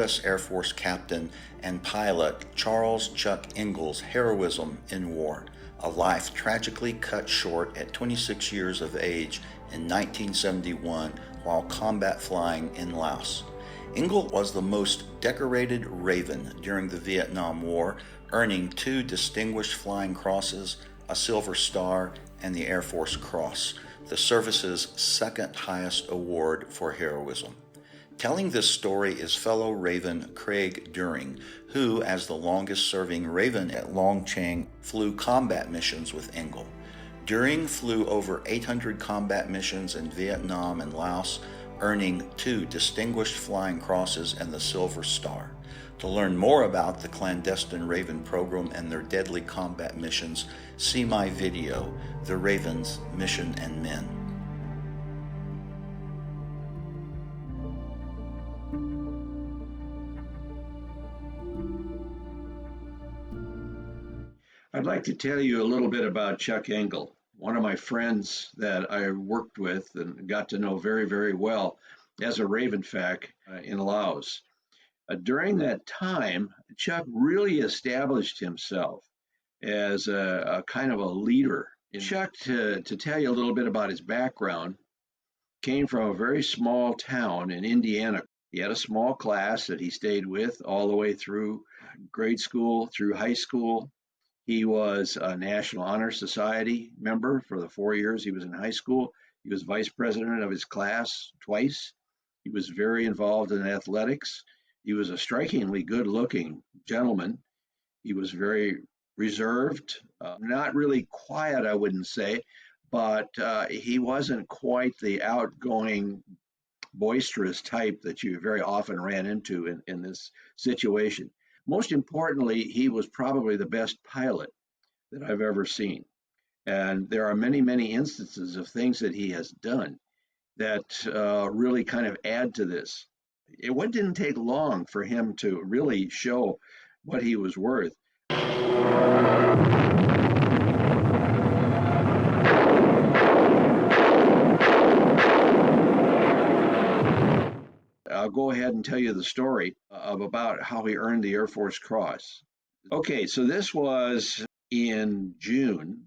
U.S. Air Force captain and pilot Charles Chuck Engel's heroism in war, a life tragically cut short at 26 years of age in 1971 while combat flying in Laos. Engel was the most decorated Raven during the Vietnam War, earning 2 Distinguished Flying Crosses, a Silver Star, and the Air Force Cross, the service's second highest award for heroism. Telling this story is fellow Raven Craig Duehring, who, as the longest-serving Raven at Long Tieng, flew combat missions with Engel. Duehring flew over 800 combat missions in Vietnam and Laos, earning 2 Distinguished Flying Crosses and the Silver Star. To learn more about the clandestine Raven program and their deadly combat missions, see my video, The Ravens, Mission and Men. I'd like to tell you a little bit about Chuck Engel, one of my friends that I worked with and got to know very, very well as a Raven Fac in Laos. During that time, Chuck really established himself as a kind of a leader. Chuck, to tell you a little bit about his background, came from a very small town in Indiana. He had a small class that he stayed with all the way through grade school, through high school. He was a National Honor Society member for the 4 years he was in high school. He was vice president of his class twice. He was very involved in athletics. He was a strikingly good-looking gentleman. He was very reserved, not really quiet, I wouldn't say, but he wasn't quite the outgoing, boisterous type that you very often ran into in this situation. Most importantly, he was probably the best pilot that I've ever seen. And there are many, many instances of things that he has done that really kind of add to this. It didn't take long for him to really show what he was worth. I'll go ahead and tell you the story about how he earned the Air Force Cross. Okay, so this was in June,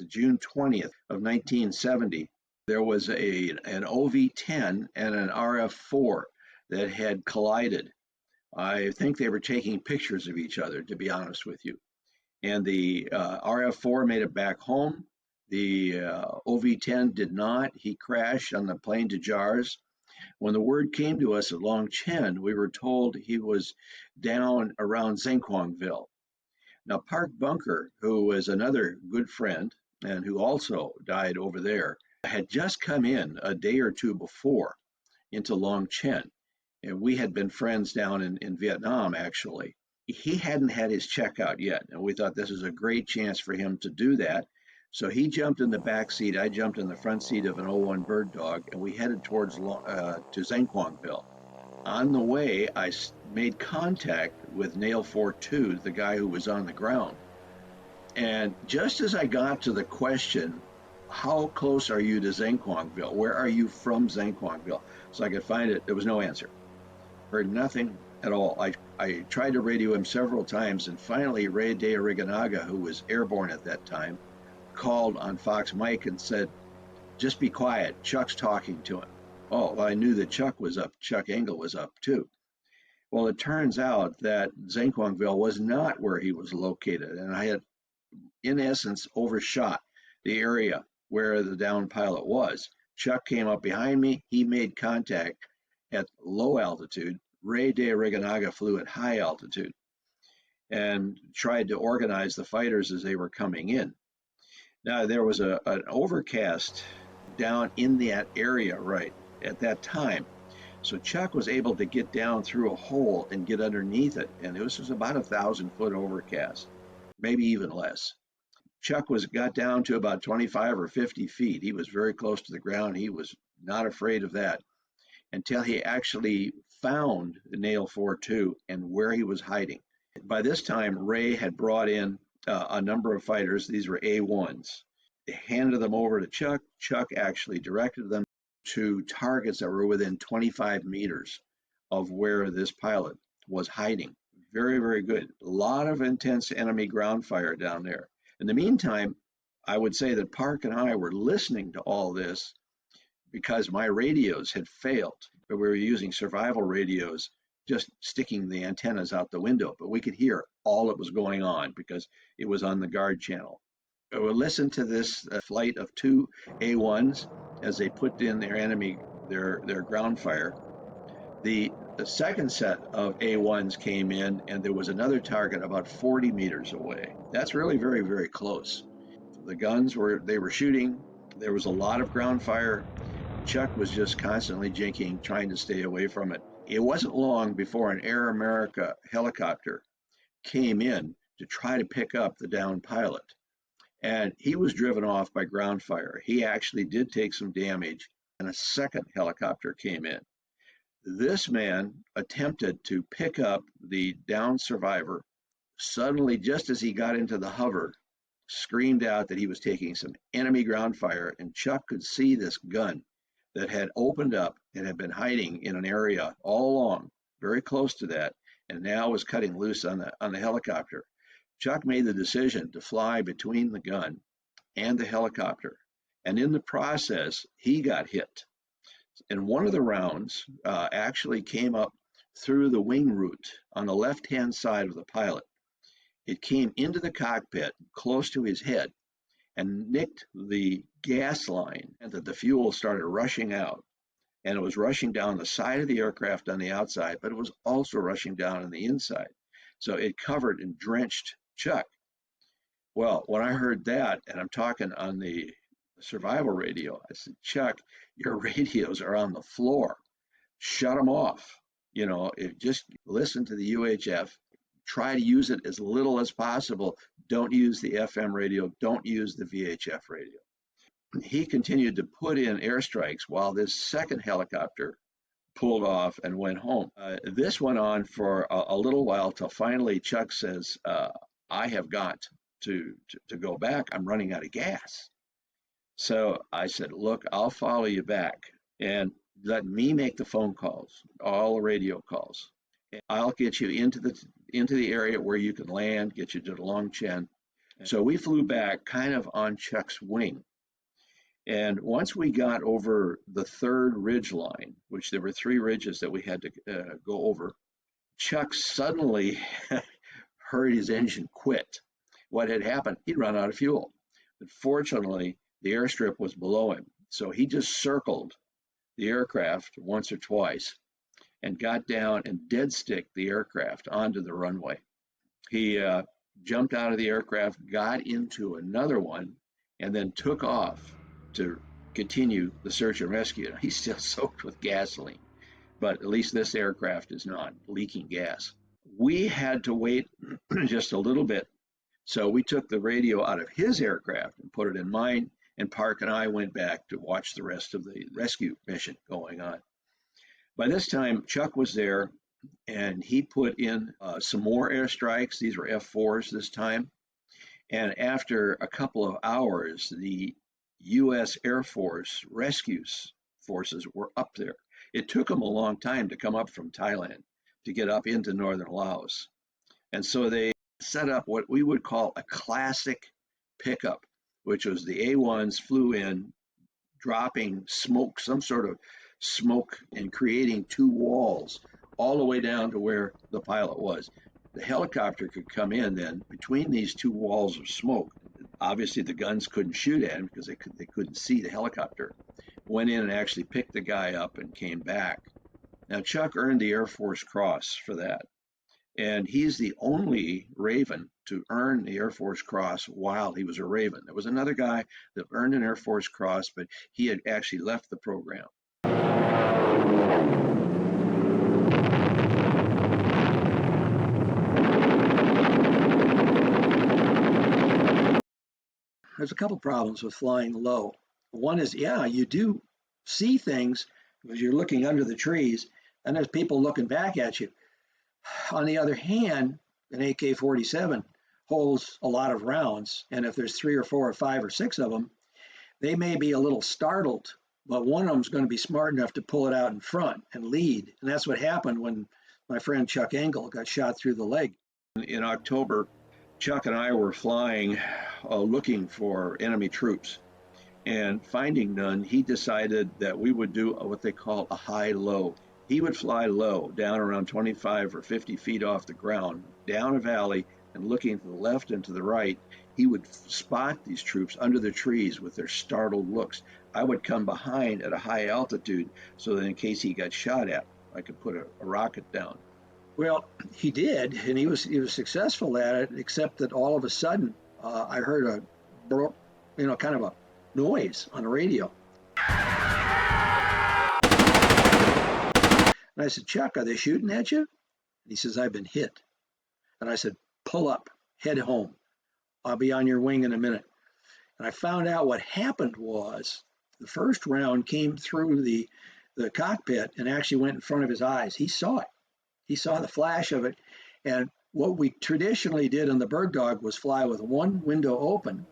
June 20th of 1970. There was an OV-10 and an RF-4 that had collided. I think they were taking pictures of each other, to be honest with you. And the RF-4 made it back home. The OV-10 did not. He crashed on the plane to Jars. When the word came to us at Long Tieng, we were told he was down around Zhenquanville. Now, Park Bunker, who was another good friend and who also died over there, had just come in a day or two before into Long Tieng. And we had been friends down in Vietnam, actually. He hadn't had his checkout yet, and we thought this was a great chance for him to do that. So he jumped in the back seat. I jumped in the front seat of an 01 Bird Dog, and we headed towards to Zhenquanville. On the way, I made contact with Nail 42, the guy who was on the ground. And just as I got to the question, how close are you to Zhenquanville? Where are you from Zhenquanville? So I could find it. There was no answer. Heard nothing at all. I tried to radio him several times, and finally Ray Duehring, who was airborne at that time, called on Fox Mike and said, "Just be quiet. Chuck's talking to him." Oh, well, I knew that Chuck was up. Chuck Engel was up too. Well, it turns out that Zhenquanville was not where he was located, and I had, in essence, overshot the area where the downed pilot was. Chuck came up behind me. He made contact at low altitude. Ray Duehring flew at high altitude and tried to organize the fighters as they were coming in. Now, there was an overcast down in that area right at that time. So Chuck was able to get down through a hole and get underneath it. And this was about 1,000-foot overcast, maybe even less. Chuck got down to about 25 or 50 feet. He was very close to the ground. He was not afraid of that until he actually found the Nail 42 and where he was hiding. By this time, Ray had brought in a number of fighters. These were A1s. They handed them over to Chuck. Chuck actually directed them to targets that were within 25 meters of where this pilot was hiding. Very, very good. A lot of intense enemy ground fire down there. In the meantime, I would say that Park and I were listening to all this because my radios had failed. We were using survival radios, just sticking the antennas out the window, but we could hear all that was going on because it was on the guard channel. We would listen to this flight of two A1s as they put in their ground fire. The second set of A1s came in, and there was another target about 40 meters away. That's really very, very close. The guns were shooting. There was a lot of ground fire. Chuck was just constantly jinking, trying to stay away from it. It wasn't long before an Air America helicopter came in to try to pick up the downed pilot. And he was driven off by ground fire. He actually did take some damage, and a second helicopter came in. This man attempted to pick up the downed survivor. Suddenly, just as he got into the hover, screamed out that he was taking some enemy ground fire, and Chuck could see this gun that had opened up and had been hiding in an area all along, very close to that, and now was cutting loose on the helicopter. Chuck made the decision to fly between the gun and the helicopter, and in the process, he got hit. And one of the rounds actually came up through the wing root on the left-hand side of the pilot. It came into the cockpit close to his head and nicked the gas line, and that the fuel started rushing out. And it was rushing down the side of the aircraft on the outside, but it was also rushing down on the inside. So it covered and drenched Chuck. Well, when I heard that, and I'm talking on the survival radio, I said, Chuck, your radios are on the floor. Shut them off. Just listen to the UHF. Try to use it as little as possible. Don't use the FM radio. Don't use the VHF radio. He continued to put in airstrikes while this second helicopter pulled off and went home. This went on for a little while till finally Chuck says, I have got to go back. I'm running out of gas. So I said, look, I'll follow you back and let me make the phone calls, all the radio calls. And I'll get you into the area where you can land, get you to the Long Tieng. So we flew back kind of on Chuck's wing. And once we got over the third ridge line, which there were 3 ridges that we had to go over, Chuck suddenly heard his engine quit. What had happened, he'd run out of fuel. But fortunately, the airstrip was below him. So he just circled the aircraft once or twice and got down and dead sticked the aircraft onto the runway. He jumped out of the aircraft, got into another one, and then took off to continue the search and rescue. He's still soaked with gasoline, but at least this aircraft is not leaking gas. We had to wait just a little bit. So we took the radio out of his aircraft and put it in mine, and Park and I went back to watch the rest of the rescue mission going on. By this time, Chuck was there, and he put in some more airstrikes. These were F4s this time. And after a couple of hours, the U.S. Air Force rescue forces were up there. It took them a long time to come up from Thailand to get up into northern Laos. And so they set up what we would call a classic pickup, which was the A1s flew in, dropping smoke, some sort of smoke, and creating 2 walls all the way down to where the pilot was. The helicopter could come in then between these 2 walls of smoke. Obviously, the guns couldn't shoot at him because they couldn't see the helicopter. Went in and actually picked the guy up and came back. Now, Chuck earned the Air Force Cross for that. And he's the only Raven to earn the Air Force Cross while he was a Raven. There was another guy that earned an Air Force Cross, but he had actually left the program. There's a couple problems with flying low. One is, you do see things because you're looking under the trees, and there's people looking back at you. On the other hand, an AK-47 holds a lot of rounds, and if there's 3 or 4 or 5 or 6 of them, they may be a little startled, but one of them's going to be smart enough to pull it out in front and lead. And that's what happened when my friend Chuck Engel got shot through the leg. In October, Chuck and I were flying, looking for enemy troops. And finding none, he decided that we would do what they call a high-low. He would fly low, down around 25 or 50 feet off the ground, down a valley, and looking to the left and to the right, he would spot these troops under the trees with their startled looks. I would come behind at a high altitude so that in case he got shot at, I could put a rocket down. Well, he did, and he was successful at it, except that all of a sudden I heard kind of a noise on the radio. And I said, Chuck, are they shooting at you? And he says, I've been hit. And I said, pull up, head home. I'll be on your wing in a minute. And I found out what happened was the first round came through the cockpit and actually went in front of his eyes. He saw it. He saw the flash of it. And what we traditionally did on the bird dog was fly with one window open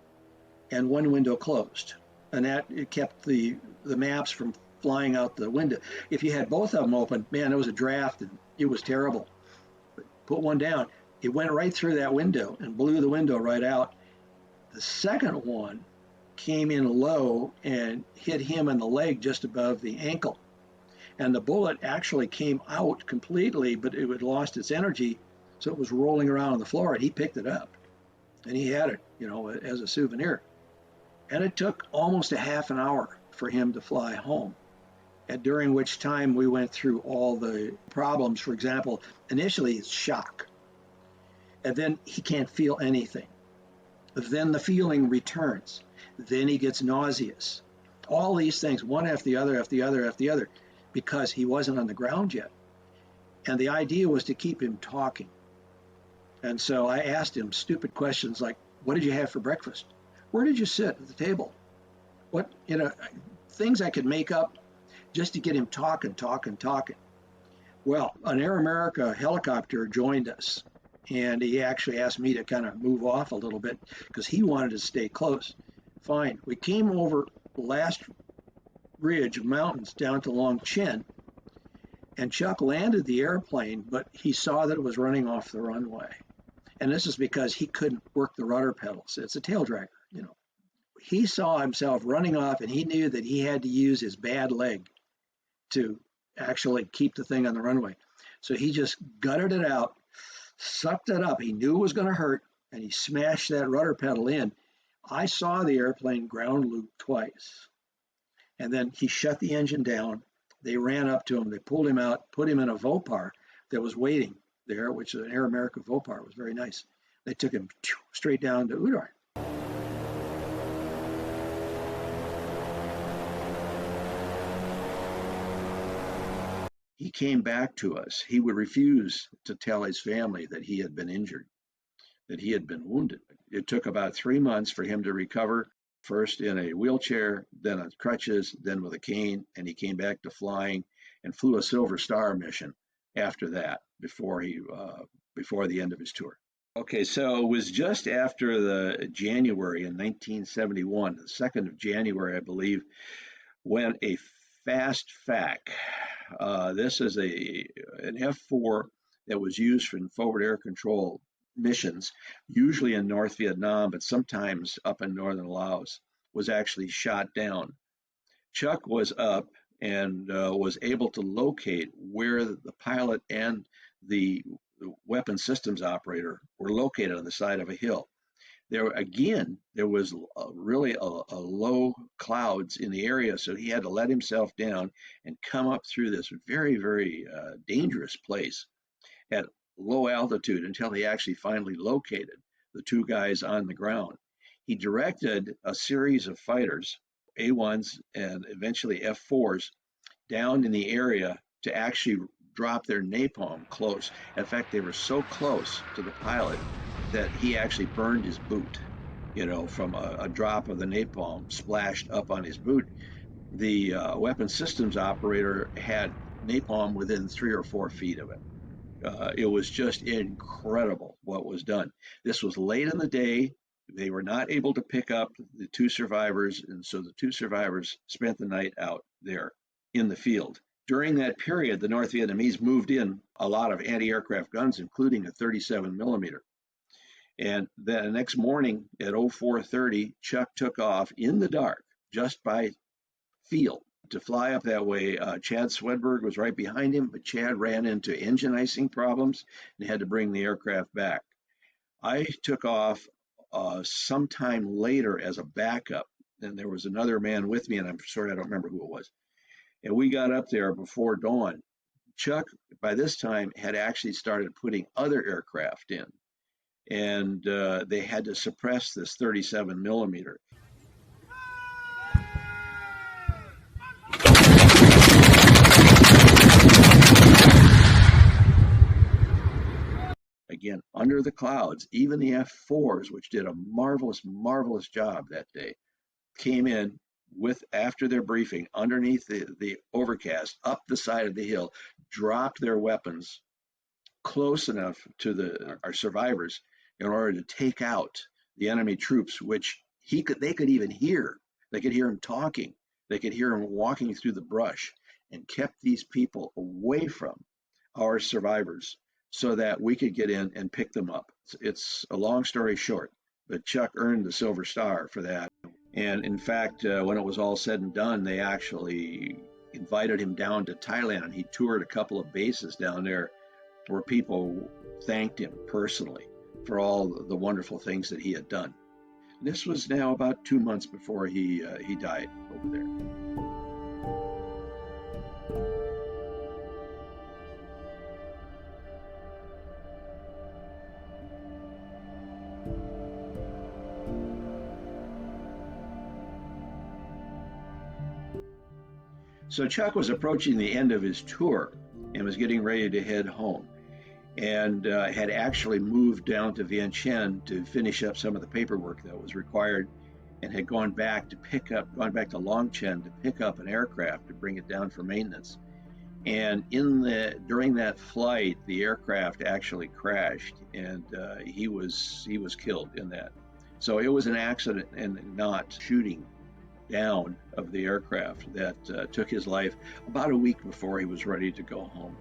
and one window closed. And that it kept the maps from flying out the window. If you had both of them open, man, it was a draft and it was terrible. But put one down, it went right through that window and blew the window right out. The second one came in low and hit him in the leg just above the ankle. And the bullet actually came out completely, but it had lost its energy, so it was rolling around on the floor, and he picked it up. And he had it, as a souvenir. And it took almost a half an hour for him to fly home, and during which time we went through all the problems. For example, initially it's shock, and then he can't feel anything. Then the feeling returns. Then he gets nauseous. All these things, one after the other, after the other, after the other, because he wasn't on the ground yet. And the idea was to keep him talking. And so I asked him stupid questions like, what did you have for breakfast? Where did you sit at the table? What, things I could make up just to get him talking. Well, an Air America helicopter joined us, and he actually asked me to kind of move off a little bit because he wanted to stay close. Fine. We came over the last ridge of mountains down to Long Tieng, and Chuck landed the airplane, but he saw that it was running off the runway. And this is because he couldn't work the rudder pedals. It's a tail dragger, He saw himself running off, and he knew that he had to use his bad leg to actually keep the thing on the runway. So he just gutted it out, sucked it up. He knew it was going to hurt, and he smashed that rudder pedal in. I saw the airplane ground loop twice. And then he shut the engine down. They ran up to him. They pulled him out, put him in a Vopar that was waiting there, which is an Air America Vopar. It was very nice. They took him straight down to Udar. He came back to us. He would refuse to tell his family that he had been injured, that he had been wounded. It took about 3 months for him to recover, first in a wheelchair, then on crutches, then with a cane, and he came back to flying and flew a Silver Star mission after that, before the end of his tour. Okay, so it was just after the January in 1971, the 2nd of January, I believe, when a fast FAC, this is an F-4 that was used for forward air control missions, usually in North Vietnam, but sometimes up in northern Laos, was actually shot down. Chuck was up and was able to locate where the pilot and the weapon systems operator were located on the side of a hill. There was really a low clouds in the area, so he had to let himself down and come up through this very, very dangerous place at low altitude until he actually finally located the two guys on the ground. He directed a series of fighters, A-1s and eventually F-4s, down in the area to actually drop their napalm close. In fact, they were so close to the pilot that he actually burned his boot, from a drop of the napalm splashed up on his boot. The weapon systems operator had napalm within 3 or 4 feet of it. It was just incredible what was done. This was late in the day. They were not able to pick up the 2 survivors, and so the 2 survivors spent the night out there in the field. During that period, the North Vietnamese moved in a lot of anti-aircraft guns, including a 37 millimeter. And then the next morning at 04:30, Chuck took off in the dark, just by feel, to fly up that way. Chad Swedberg was right behind him, but Chad ran into engine icing problems and had to bring the aircraft back. I took off sometime later as a backup, and there was another man with me, and I'm sorry I don't remember who it was. And we got up there before dawn. Chuck, by this time, had actually started putting other aircraft in, and they had to suppress this 37 millimeter. Again, under the clouds, even the F4s, which did a marvelous, marvelous job that day, came in with, after their briefing, underneath the overcast, up the side of the hill, dropped their weapons close enough to our survivors in order to take out the enemy troops, which they could even hear. They could hear him talking. They could hear him walking through the brush, and kept these people away from our survivors so that we could get in and pick them up. It's a long story short, but Chuck earned the Silver Star for that. And in fact, when it was all said and done, they actually invited him down to Thailand, and he toured a couple of bases down there where people thanked him personally for all the wonderful things that he had done. This was now about 2 months before he died over there. So Chuck was approaching the end of his tour and was getting ready to head home, and had actually moved down to Vientiane to finish up some of the paperwork that was required, and had gone back to Long Tieng to pick up an aircraft to bring it down for maintenance. And during that flight, the aircraft actually crashed, and he was killed in that. So it was an accident and not shooting down of the aircraft that took his life about a week before he was ready to go home.